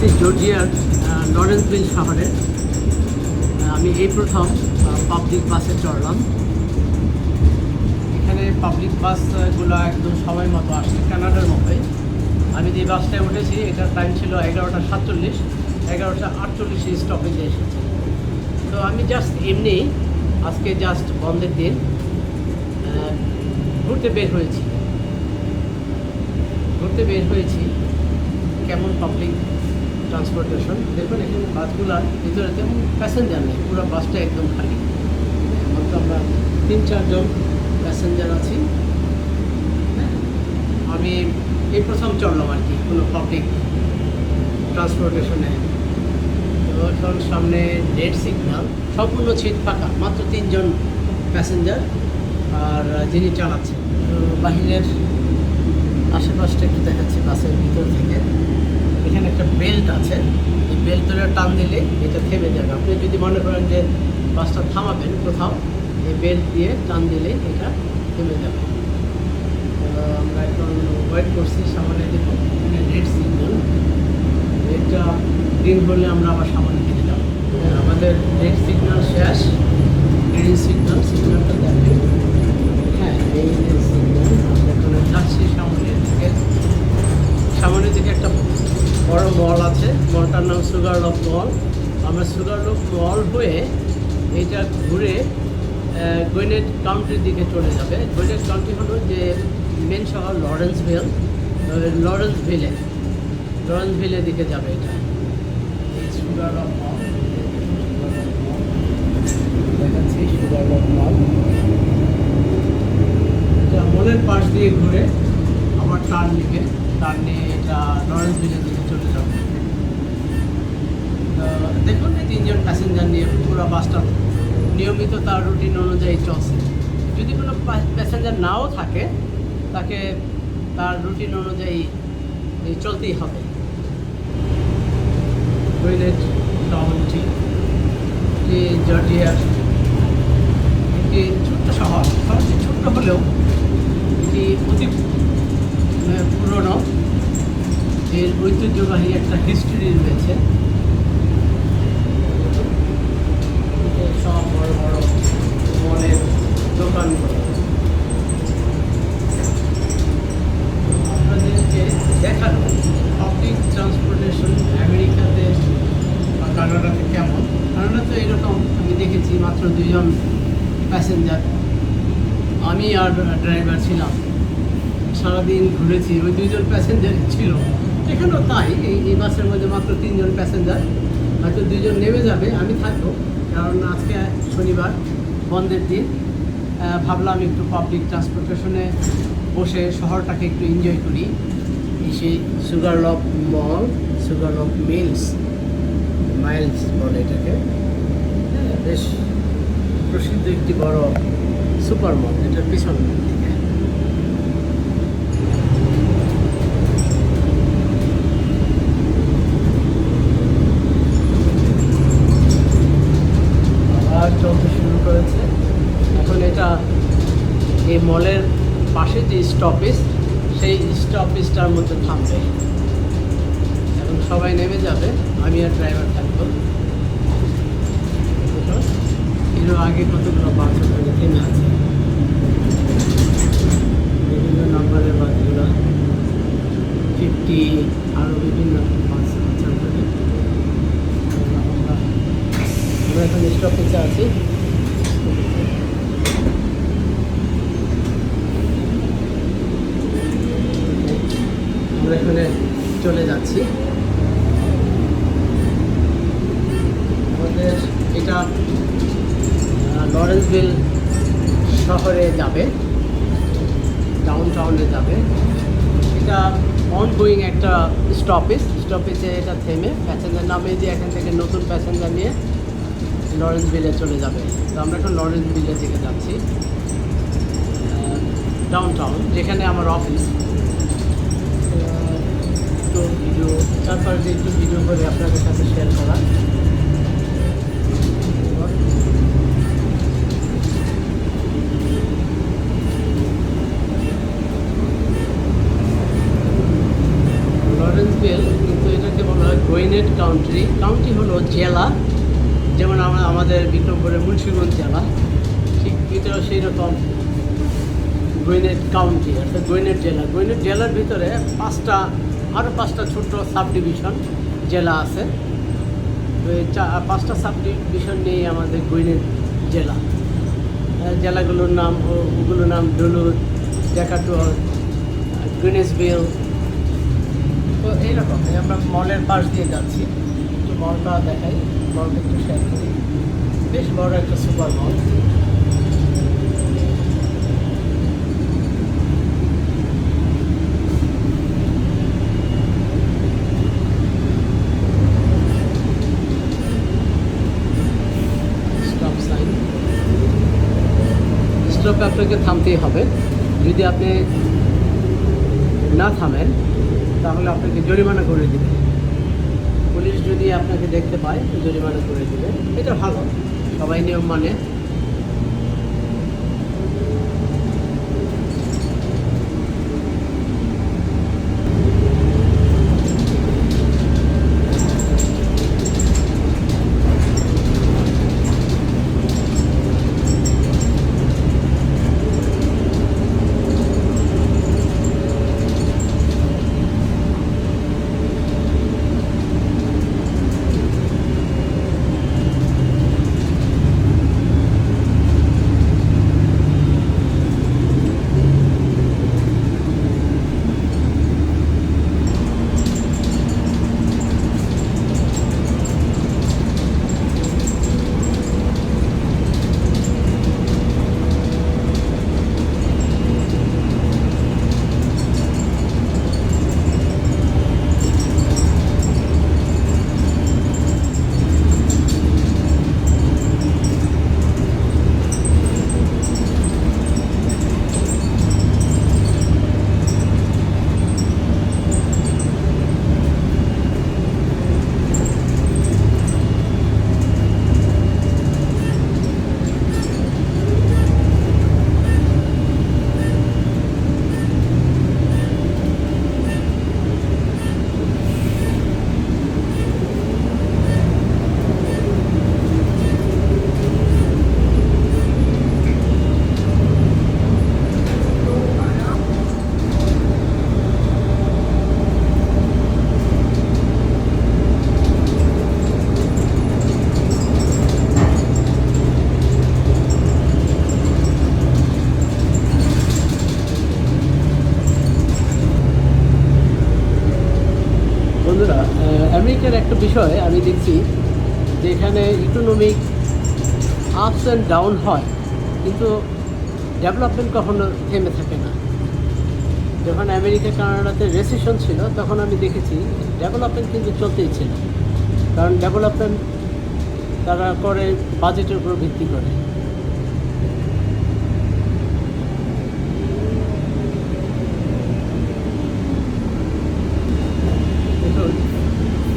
আসছি জর্জিয়ার লরেন্সভিল শহরে। আমি এই প্রথম পাবলিক বাসে চড়লাম। এখানে পাবলিক বাসগুলো একদম সময় মতো আসে, কানাডার মতোই। আমি যে বাসটায় উঠেছি এটার টাইম ছিল 11:47, 11:48 স্টপেজে এসেছি। তো আমি জাস্ট এমনি আজকে জাস্ট বন্ধের দিন ঘুরতে বের হয়েছি। কেমন পাবলিক ট্রান্সপোর্টেশন দেখুন, এখানে বাসগুলার ভিতরে তেমন প্যাসেঞ্জার নেই, পুরো বাসটা একদম খালি। মাত্র আমরা 3-4 জন প্যাসেঞ্জার আছি। হ্যাঁ, আমি এই প্রথম চড়লাম আর কি কোনো পাবলিক ট্রান্সপোর্টেশনে। তো এখন সামনে রেড সিগন্যাল, সম্পূর্ণ সিট ফাঁকা, মাত্র 3 জন প্যাসেঞ্জার আর যিনি চালাচ্ছেন। তো বাহিরের আশেপাশটা একটু দেখাচ্ছি বাসের ভিতর থেকে। এখানে একটা বেল্ট আছে, এই বেল্ট ধরে টান দিলে এটা থেমে যাবে। আপনি যদি মনে করেন যে বাসটা থামাবেন কোথাও, এই বেল্ট দিয়ে টান দিলে এটা থেমে যাবে। আমরা এখন ওয়েট করছি, সামনে দেখুন রেড সিগন্যাল, এটা গ্রিন হলে আমরা আবার সামনে দিকে যাব। আমাদের রেড সিগন্যাল শেষ, গ্রিন সিগন্যালটা দেখেন। হ্যাঁ, এই রেড সিগন্যাল আমরা এখন যাচ্ছি সামনের দিকে একটা বড় মল আছে, মলটার নাম সুগারলক মল। আমরা সুগারলক মল হয়ে এইটা ঘুরে গুইনেট কাউন্টির দিকে চলে যাবে। গুইনেট কাউন্টি হলো যে মেন শহর লরেন্সভিলের দিকে যাবে এটা। এই সুগারলক মল দেখাচ্ছি, সুগারলক মল। এটা মলের পাশ দিয়ে ঘুরে আবার টার্ন নিয়ে এটা লরেন্সভিলের দিকে চলে যাবে। দেখুন এই 3 জন প্যাসেঞ্জার নিয়ে পুরো বাসটা নিয়মিত তার রুটিন অনুযায়ী চলছে। যদি কোনো প্যাসেঞ্জার নাও থাকে, তাকে তার রুটিন অনুযায়ী চলতেই হবে। গুইনেট কাউন্টি জর্জিয়ার একটি ছোট্ট শহরটি ছোট্ট হলেও এটি অতি পুরনো, এর ঐতিহ্যবাহী একটা হিস্ট্রি রয়েছে। সব বড় বড় মলের দোকানগুলো আপনাদেরকে দেখানো পাবলিক ট্রান্সপোর্টেশন আমেরিকাতে বা কানাডাতে কেমন। কানাডাতে এরকম আমি দেখেছি মাত্র 2 জন প্যাসেঞ্জার, আমি আর ড্রাইভার ছিলাম। সারাদিন ঘুরেছি, ওই 2 জন প্যাসেঞ্জারই ছিল। এখানেও তাই, এই বাসের মধ্যে মাত্র 3 জন প্যাসেঞ্জার, হয়তো 2 জন নেমে যাবে, আমি থাকবো, কারণ আজকে শনিবার বন্ধের দিন। ভাবলাম একটু পাবলিক ট্রান্সপোর্টেশনে বসে শহরটাকে একটু এনজয় করি। সেই সুগারলক মল, সুগারলক মাইলস বলে এটাকে। বেশ প্রসিদ্ধ একটি বড় সুপার মল, এটার পিছন দিকে। চলতে শুরু করেছে এখন। এটা এই মলের পাশে যে স্টপেজ, সেই স্টপেজটার মধ্যে থামবে। এখন সবাই নেমে যাবে, আমি আর ড্রাইভার থাকবো। এর আগে কতগুলো বাস ওখানে থেমে আছে, বিভিন্ন নাম্বারের বাসগুলো, 50 আরও বিভিন্ন বাস আছে ওখানে। আমরা এখন স্টপেজে আছি। আমরা এখানে চলে যাচ্ছি। আমাদের এটা লরেন্সভিল শহরে যাবে, ডাউনটাউনে যাবে। এটা অনগোয়িং একটা স্টপেজে এটা থেমে প্যাসেঞ্জার নামে দিয়ে এখান থেকে নতুন প্যাসেঞ্জার নিয়ে লরেন্সভিলে চলে যাবে। তো আমরা এখন লরেন্সভিলের দিকে যাচ্ছি, ডাউনটাউন, যেখানে আমার অফিস। তো ভিডিও চারপাশে একটু ভিডিও করে আপনাদের কাছে শেয়ার করা। লরেন্সভিল কিন্তু এটাকে বলা হয় গুইনেট কাউন্টি। কাউন্টি হলো জেলা, যেমন আমাদের বিক্রমপুরের মুন্সিগঞ্জ জেলা, ঠিক এটাও সেই রকম গুইনেট কাউন্টি, অর্থাৎ গুইনেট জেলা। গুইনেট জেলার ভিতরে আরও পাঁচটা ছোট্ট সাব ডিভিশন জেলা আছে। তো এই পাঁচটা সাব ডিভিশন নিয়ে আমাদের গুইনেট জেলা। জেলাগুলোর নাম ডুলুথ, ডেকাটুয়ার, গ্রিনেসভিল। তো এইরকম আমরা মলের পাশ দিয়ে যাচ্ছি, একটু মলটা দেখাই, মলটা একটু শেয়ার করি। বেশ বড় একটা সুপার মল। স্টপে আপনাকে থামতেই হবে। যদি আপনি না থামেন তাহলে আপনাকে জরিমানা করে দেবে। পুলিশ যদি আপনাকে দেখতে পায় জরিমানা করে দেবে। এটা ভালো, সবাই নিয়ম মানে। বন্ধুরা, আমেরিকার একটা বিষয় আমি দেখছি যে এখানে ইকোনমিক আপস অ্যান্ড ডাউন হয়, কিন্তু ডেভেলপমেন্ট কখনো থেমে থাকে না। যখন আমেরিকা কানাডাতে রেসিশন ছিল তখন আমি দেখেছি ডেভেলপমেন্ট কিন্তু চলতেই ছিল, কারণ ডেভেলপমেন্ট তারা করে বাজেটের উপর ভিত্তি করে।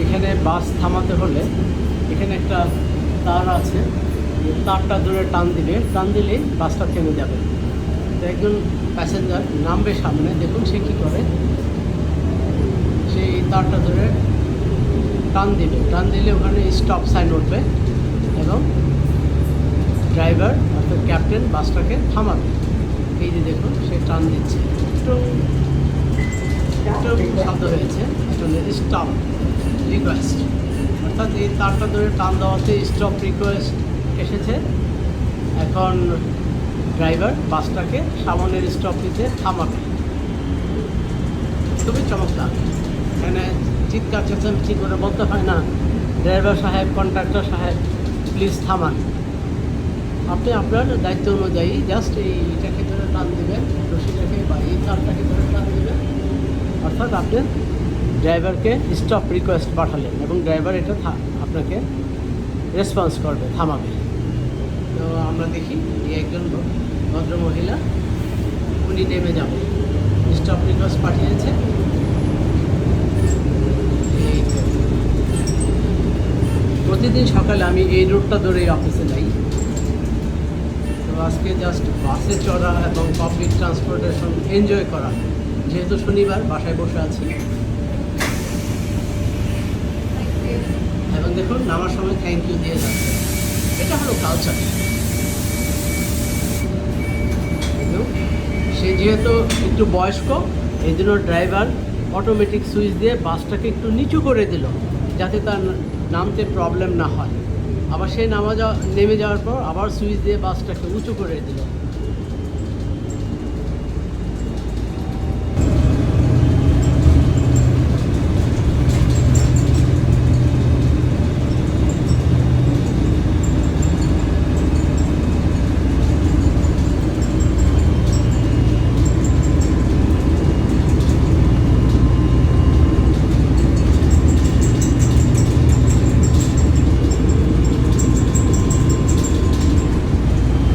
এখানে বাস থামাতে হলে এখানে একটা তার আছে, তারটা ধরে টান দিলেই বাসটা থেমে যাবে। তো একজন প্যাসেঞ্জার নামবে সামনে, দেখুন সে কী করে, সেই তারটা ধরে টান দিলে ওখানে স্টপ সাইন উঠবে এবং ড্রাইভার অর্থাৎ ক্যাপ্টেন বাসটাকে থামাবে। এই যে দেখুন সে টান দিচ্ছে, একটু শব্দ হয়েছে, আসলে স্টপ রিকোয়েস্ট, অর্থাৎ এই তারটা ধরে টান দেওয়াতে স্টপ রিকোয়েস্ট এসেছে। এখন ড্রাইভার বাসটাকে সামনের স্টপটিতে থামাবে। খুবই চমৎকার। এখানে চিৎকার চেঁচামেচি করে বলতে হয় না, ড্রাইভার সাহেব, কন্ডাক্টর সাহেব প্লিজ থামান। আপনি আপনার দায়িত্ব অনুযায়ী জাস্ট এইটাকে ধরে টান দেবেন, রশিটাকে বা এই তারটাকে ধরে টান দেবেন, অর্থাৎ আপনি ড্রাইভারকে স্টপ রিকোয়েস্ট পাঠালেন এবং ড্রাইভার এটা আপনাকে রেসপন্স করবে, থামাবে। তো আমরা দেখি এই একজন ভদ্রমহিলা, উনি নেমে যাবে, স্টপ রিকোয়েস্ট পাঠিয়েছে। প্রতিদিন সকালে আমি এই রুটটা ধরেই অফিসে যাই। তো আজকে জাস্ট বাসে চড়া এবং পাবলিক ট্রান্সপোর্টেশন এনজয় করা, যেহেতু শনিবার বাসায় বসে আছি। দেখুন নামার সময় থ্যাংক ইউ দিয়ে যাচ্ছে। এটা হলো কালচার। সে যেহেতু একটু বয়স্ক, এই জন্য ড্রাইভার অটোমেটিক সুইচ দিয়ে বাসটাকে একটু নিচু করে দিল, যাতে তার নামতে প্রবলেম না হয়। আবার সে নেমে যাওয়ার পর আবার সুইচ দিয়ে বাসটাকে উঁচু করে দিল।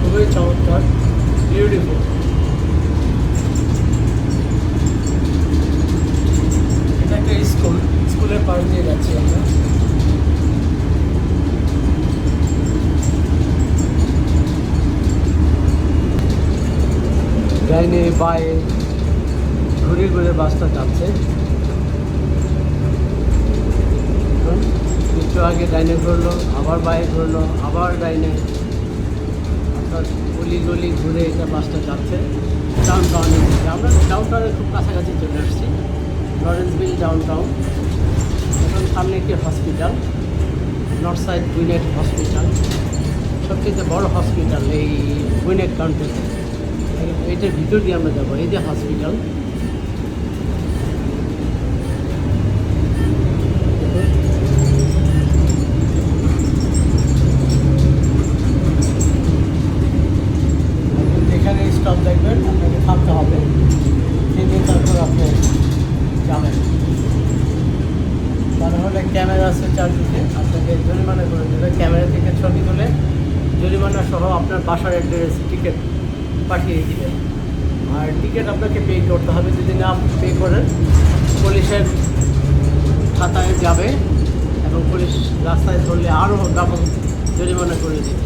খুবই চমৎকার, বিউটিফুল। এটা একটা স্কুলের পাশ দিয়ে যাচ্ছি আমরা। ডাইনে বায়ে ঘুরে ঘুরে বাসটা যাচ্ছে। একটু আগে ডাইনে ঘুরলো, আবার বায়ে ঘুরলো, আবার ডাইনে, অর্থাৎ গলি গলি ঘুরে এটা বাসটা যাচ্ছে ডাউন টাউনের দিকে। আমরা ডাউন টাউনের খুব কাছাকাছি চলে আসছি, লরেন্সভিল ডাউন টাউন। এখন সামনে একটি হসপিটাল, নর্থ সাইড গুইনেট হসপিটাল, সবচেয়ে বড় হসপিটাল এই গুইনেট কান্ট্রিতে। এইটার ভিতর দিয়ে আমরা যাবো। এই যে হসপিটাল, এখানে স্টপ দেখবেন, আপনাকে থামতে হবে, থেমে তারপর আপনি যাবেন। তা নাহলে ক্যামেরা আছে চারদিকে, আপনাকে জরিমানা করে দেবে। ক্যামেরা থেকে ছবি তুলে জরিমানা সহ আপনার বাসার অ্যাড্রেস টিকিট পাঠিয়ে দিবেন। আর টিকিট আপনাকে পে করতে হবে। যদি না পে করেন, পুলিশের খাতায় যাবে এবং পুলিশ রাস্তায় ধরলে আরও ডাবল জরিমানা করে দেবে।